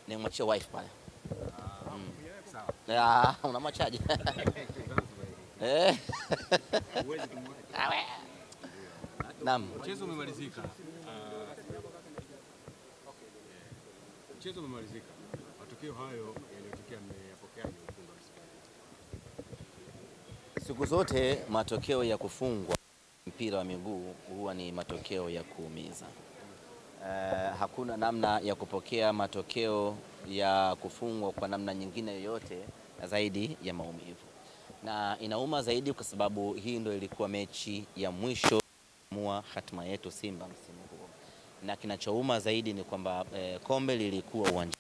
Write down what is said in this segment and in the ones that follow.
Nimwachie wife pale. Sawa. Unamwachaje? Eh. Huwezi kumwacha. Naam. Mchezo umemalizika. Mchezo umemalizika. Matokeo hayo yaliyotokea mmeyapokea ukunga Siku zote matokeo ya kufungwa mpira wa miguu huwa ni matokeo ya kuumiza. Hakuna namna ya kupokea matokeo ya kufungwa kwa namna nyingine yoyote zaidi ya maumivu. Na inauma zaidi kwa sababu hii ndio ilikuwa mechi ya mwisho kuamua hatima yetu Simba msimu huu. Na kinachouma zaidi ni kwamba kombe lilikuwa uwanjani.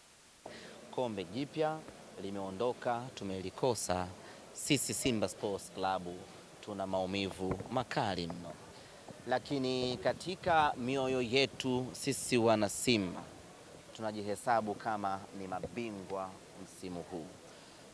Kombe jipya limeondoka, tumelikosa. Sisi Simba Sports Club tuna maumivu makali mno. Lakini katika mioyo yetu sisi wana Simba tunajihesabu kama ni mabingwa msimu huu.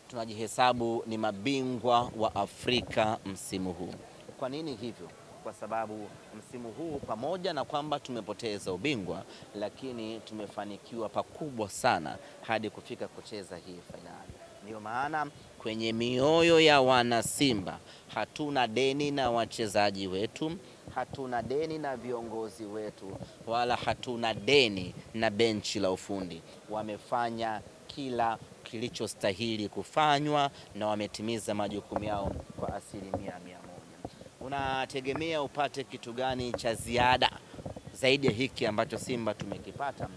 Tunajihesabu ni mabingwa wa Afrika msimu huu. Kwa nini hivyo? Kwa sababu msimu huu pamoja na kwamba tumepoteza ubingwa, lakini tumefanikiwa pakubwa sana hadi kufika kucheza hii fainali. Ndio maana kwenye mioyo ya wana Simba hatuna deni na wachezaji wetu, hatuna deni na viongozi wetu, wala hatuna deni na benchi la ufundi. Wamefanya kila kilichostahili kufanywa na wametimiza majukumu yao kwa 100%. Unategemea upate kitu gani cha ziada zaidi ya hiki ambacho Simba tumekipata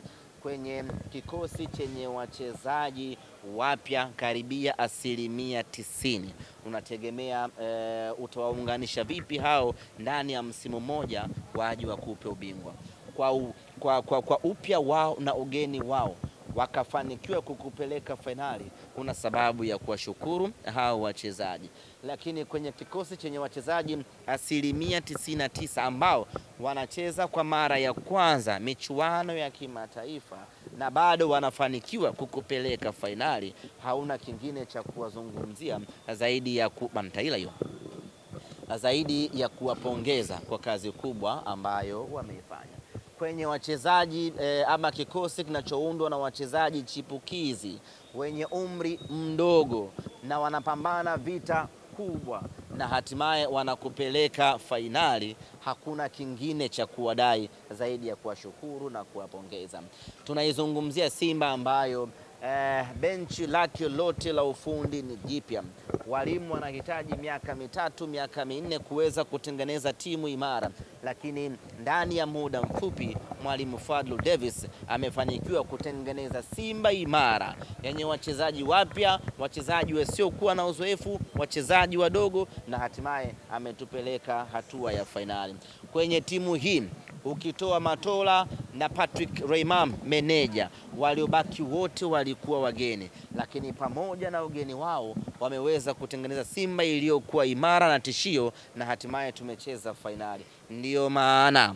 kwenye kikosi chenye wachezaji wapya karibia 90%? Unategemea utawaunganisha vipi hao ndani ya msimu mmoja waje wakupe ubingwa? Kwa upya wao na ugeni wao wakafanikiwa kukupeleka fainali, una sababu ya kuwashukuru hao wachezaji. Lakini kwenye kikosi chenye wachezaji 99% ambao wanacheza kwa mara ya kwanza michuano ya kimataifa na bado wanafanikiwa kukupeleka fainali, hauna kingine cha kuwazungumzia zaidi ya zaidi ya kuwapongeza kwa kazi kubwa ambayo wameifanya. Kwenye wachezaji ama kikosi kinachoundwa na wachezaji chipukizi wenye umri mdogo na wanapambana vita kubwa na hatimaye wanakupeleka fainali, hakuna kingine cha kuwadai zaidi ya kuwashukuru na kuwapongeza. Tunaizungumzia Simba ambayo benchi lake lote la ufundi ni jipya. Walimu wanahitaji miaka 3, miaka 4 kuweza kutengeneza timu imara, lakini ndani ya muda mfupi Mwalimu Fadlu Davis amefanikiwa kutengeneza Simba imara yenye wachezaji wapya, wachezaji wasiokuwa na uzoefu, wachezaji wadogo, na hatimaye ametupeleka hatua ya fainali. Kwenye timu hii ukitoa Matola na Patrick Raymond meneja, waliobaki wote walikuwa wageni, lakini pamoja na ugeni wao wameweza kutengeneza Simba iliyokuwa imara na tishio, na hatimaye tumecheza fainali. Ndiyo maana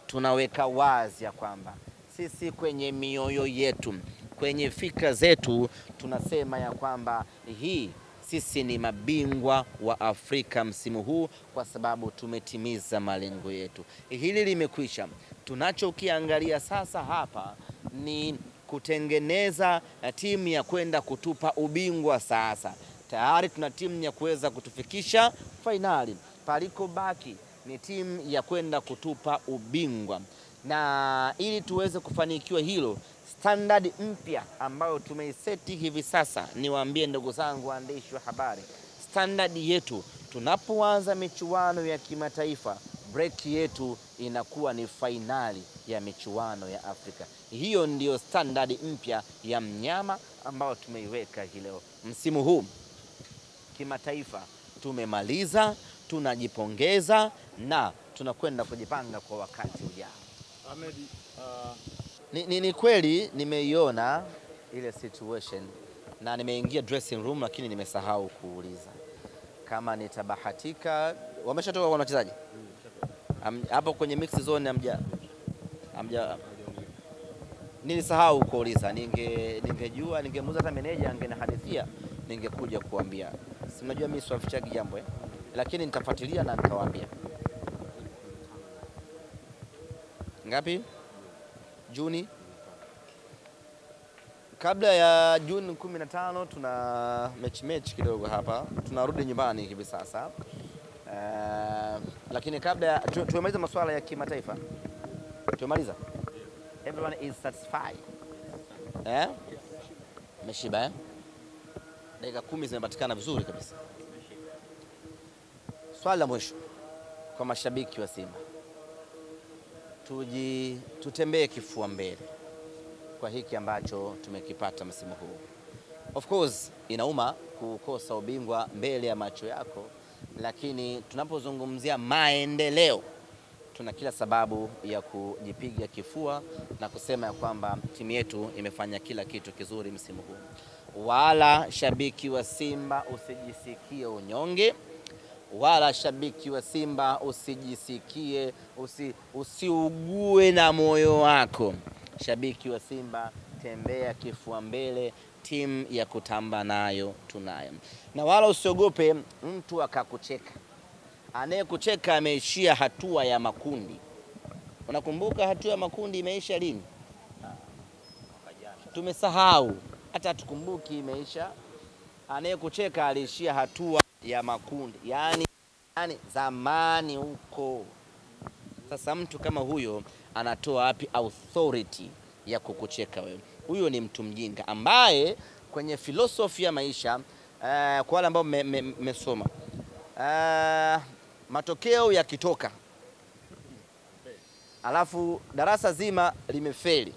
tunaweka wazi ya kwamba sisi kwenye mioyo yetu, kwenye fikra zetu tunasema ya kwamba sisi ni mabingwa wa Afrika msimu huu kwa sababu tumetimiza malengo yetu. Hili limekwisha. Tunachokiangalia sasa hapa ni kutengeneza timu ya kwenda kutupa ubingwa sasa. Tayari tuna timu ya kuweza kutufikisha fainali. Paliko baki ni timu ya kwenda kutupa ubingwa. Na ili tuweze kufanikiwa hilo, standard mpya ambayo tumeiseti hivi sasa, niwaambie ndugu zangu waandishi wa habari, standard yetu tunapoanza michuano ya kimataifa, break yetu inakuwa ni fainali ya michuano ya Afrika. Hiyo ndiyo standard mpya ya mnyama ambao tumeiweka hii leo. Msimu huu kimataifa tumemaliza, tunajipongeza na tunakwenda kujipanga kwa wakati ujao. Ahmed, ni kweli nimeiona ile situation na nimeingia dressing room, lakini nimesahau kuuliza kama nitabahatika. Wameshatoka kwa wachezaji hapo kwenye mix zone? Nilisahau kuuliza. Ningejua ningemuuliza hata meneja angenihadithia, ningekuja kuambia. Si unajua mimi siwafichagi jambo lakini nitafuatilia na nitawaambia. Ngapi? Juni Kabla ya Juni 15 tuna mechi kidogo hapa, tunarudi nyumbani hivi sasa. Lakini kabla ya tumemaliza masuala ya kimataifa, tumemaliza, everyone is satisfied. Meshiba dakika 10 zimepatikana vizuri kabisa. Swali la mwisho kwa mashabiki wa Simba, tutembee kifua mbele kwa hiki ambacho tumekipata msimu huu. Of course inauma kukosa ubingwa mbele ya macho yako, lakini tunapozungumzia maendeleo tuna kila sababu ya kujipiga kifua na kusema ya kwamba timu yetu imefanya kila kitu kizuri msimu huu. Wala shabiki wa Simba usijisikie unyonge, wala shabiki wa Simba usijisikie usiugue na moyo wako. Shabiki wa Simba, tembea kifua mbele, timu ya kutamba nayo tunayo. Na wala usiogope mtu akakucheka. Anayekucheka ameishia hatua ya makundi. Unakumbuka hatua ya makundi imeisha lini? Tumesahau, hata tukumbuki imeisha. Anayekucheka aliishia hatua ya makundi, yani zamani huko. Sasa mtu kama huyo anatoa wapi authority ya kukucheka wewe? Huyo ni mtu mjinga ambaye kwenye filosofi ya maisha, kwa wale ambao mmesoma, matokeo yakitoka alafu darasa zima limefeli,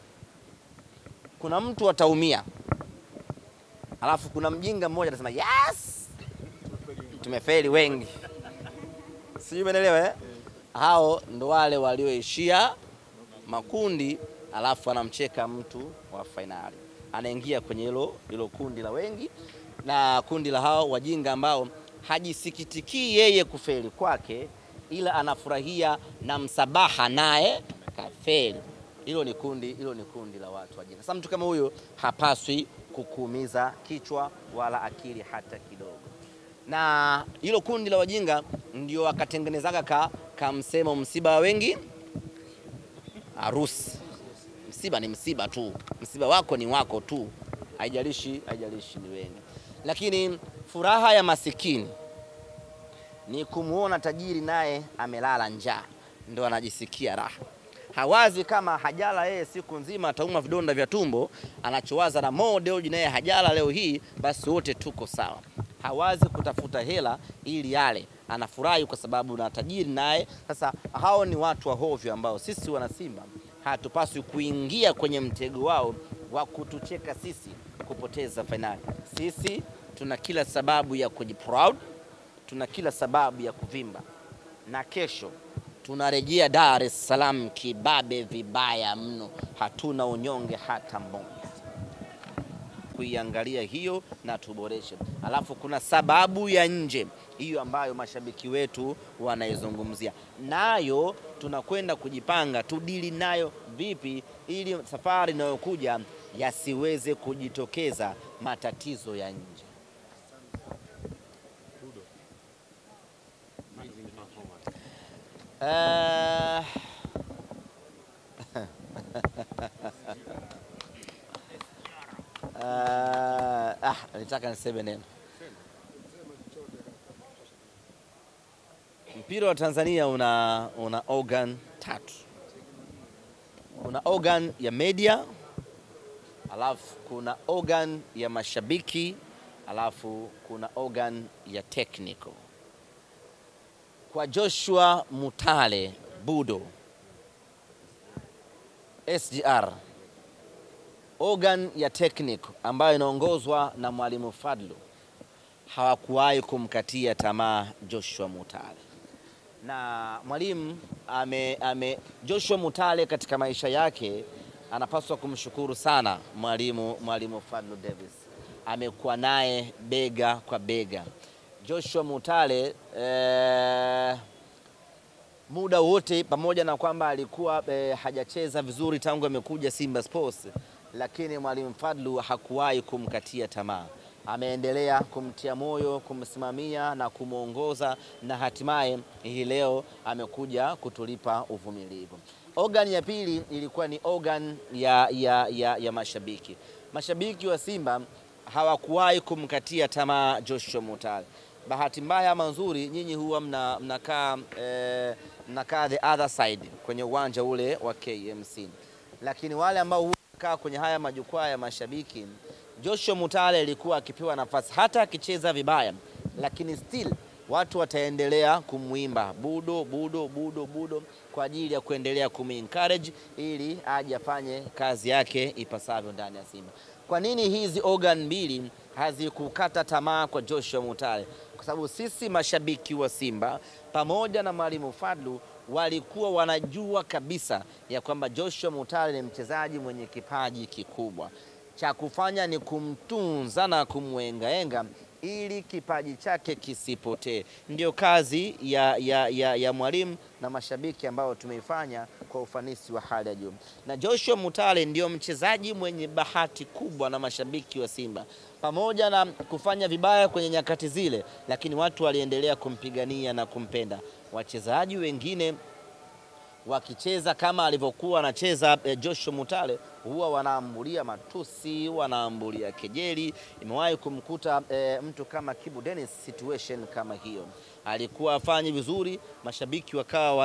kuna mtu ataumia, alafu kuna mjinga mmoja atasema yes, tumefeli wengi. Sijui umeelewa Hao ndo wale walioishia makundi, alafu anamcheka mtu wa finali, anaingia kwenye hilo kundi la wengi, na kundi la hao wajinga ambao hajisikitiki yeye kufeli kwake, ila anafurahia na msabaha naye kafeli. Hilo ni kundi la watu wajinga. Sasa mtu kama huyo hapaswi kukuumiza kichwa wala akili hata kidogo. Na hilo kundi la wajinga ndio wakatengenezaga msemo, msiba wa wengi harusi. Msiba ni msiba tu, msiba wako ni wako tu, haijalishi ni wengi. Lakini furaha ya masikini ni kumuona tajiri naye amelala njaa, ndo anajisikia raha. Hawazi kama hajala yeye siku nzima atauma vidonda vya tumbo, anachowaza na model naye hajala leo hii, basi wote tuko sawa. Hawazi kutafuta hela ili yale, anafurahi kwa sababu na tajiri naye. Sasa hao ni watu wa hovyo ambao sisi wana Simba hatupaswi kuingia kwenye mtego wao wa kutucheka sisi kupoteza finali. Sisi tuna kila sababu ya kujiproud, tuna kila sababu ya kuvimba, na kesho tunarejea Dar es Salaam kibabe vibaya mno, hatuna unyonge hata mmoja. Kuiangalia hiyo na tuboreshe. Alafu kuna sababu ya nje hiyo ambayo mashabiki wetu wanaizungumzia, nayo tunakwenda kujipanga tudili nayo vipi ili safari inayokuja yasiweze kujitokeza matatizo ya nje. Nitaka niseme neno. Mpira wa Tanzania una organ tatu. Kuna organ ya media, alafu kuna organ ya mashabiki, alafu kuna organ ya technical. Kwa Joshua Mutale Budo SGR, organ ya technical ambayo inaongozwa na Mwalimu Fadlu, hawakuwahi kumkatia tamaa Joshua Mutale. Na mwalimu Joshua Mutale katika maisha yake anapaswa kumshukuru sana mwalimu Fadlu Davis. Amekuwa naye bega kwa bega. Joshua Mutale muda wote, pamoja na kwamba alikuwa hajacheza vizuri tangu amekuja Simba Sports, lakini mwalimu Fadlu hakuwahi kumkatia tamaa. Ameendelea kumtia moyo, kumsimamia na kumuongoza, na hatimaye hii leo amekuja kutulipa uvumilivu. Organ ya pili ilikuwa ni organ ya mashabiki. Mashabiki wa Simba hawakuwahi kumkatia tamaa Joshua Mutale. Bahati mbaya ama nzuri, nyinyi huwa mnakaa the other side kwenye uwanja ule wa KMC, lakini wale ambao hukaa kwenye haya majukwaa ya mashabiki, Joshua Mutale alikuwa akipewa nafasi hata akicheza vibaya, lakini still watu wataendelea kumwimba Budo Budo Budo Budo kwa ajili ya kuendelea kumencourage ili aje afanye kazi yake ipasavyo ndani ya Simba. Kwa nini hizi organ mbili hazikukata tamaa kwa Joshua Mutale? Kwa sababu sisi mashabiki wa Simba pamoja na Mwalimu Fadlu walikuwa wanajua kabisa ya kwamba Joshua Mutale ni mchezaji mwenye kipaji kikubwa. Cha kufanya ni kumtunza na kumwengaenga ili kipaji chake kisipotee. Ndio kazi ya mwalimu na mashabiki ambao tumeifanya kwa ufanisi wa hali ya juu. Na Joshua Mutale ndio mchezaji mwenye bahati kubwa na mashabiki wa Simba. Pamoja na kufanya vibaya kwenye nyakati zile, lakini watu waliendelea kumpigania na kumpenda. Wachezaji wengine wakicheza kama alivyokuwa anacheza Joshua Mutale, huwa wanaambulia matusi, wanaambulia kejeli. Imewahi kumkuta mtu kama Kibu Dennis situation kama hiyo. Alikuwa afanye vizuri, mashabiki wakawa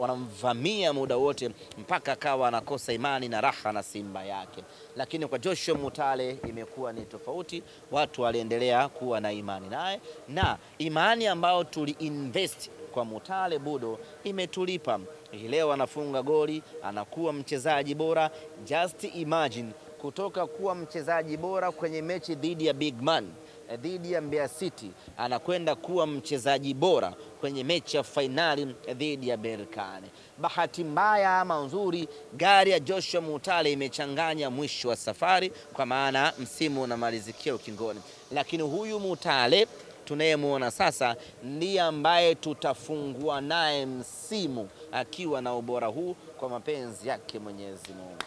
wanamvamia muda wote mpaka akawa anakosa imani na raha na Simba yake. Lakini kwa Joshua Mutale imekuwa ni tofauti, watu waliendelea kuwa na imani naye, na imani ambayo tuliinvest kwa Mutale Budo imetulipa. Leo anafunga goli, anakuwa mchezaji bora. Just imagine kutoka kuwa mchezaji bora kwenye mechi dhidi ya Big Man, dhidi ya Mbeya City, anakwenda kuwa mchezaji bora kwenye mechi ya fainali dhidi ya Berkane. Bahati mbaya ama nzuri, gari ya Joshua Mutale imechanganya mwisho wa safari, kwa maana msimu unamalizikia ukingoni. Lakini huyu Mutale tunayemuona sasa ndiye ambaye tutafungua naye msimu akiwa na ubora huu kwa mapenzi yake Mwenyezi Mungu.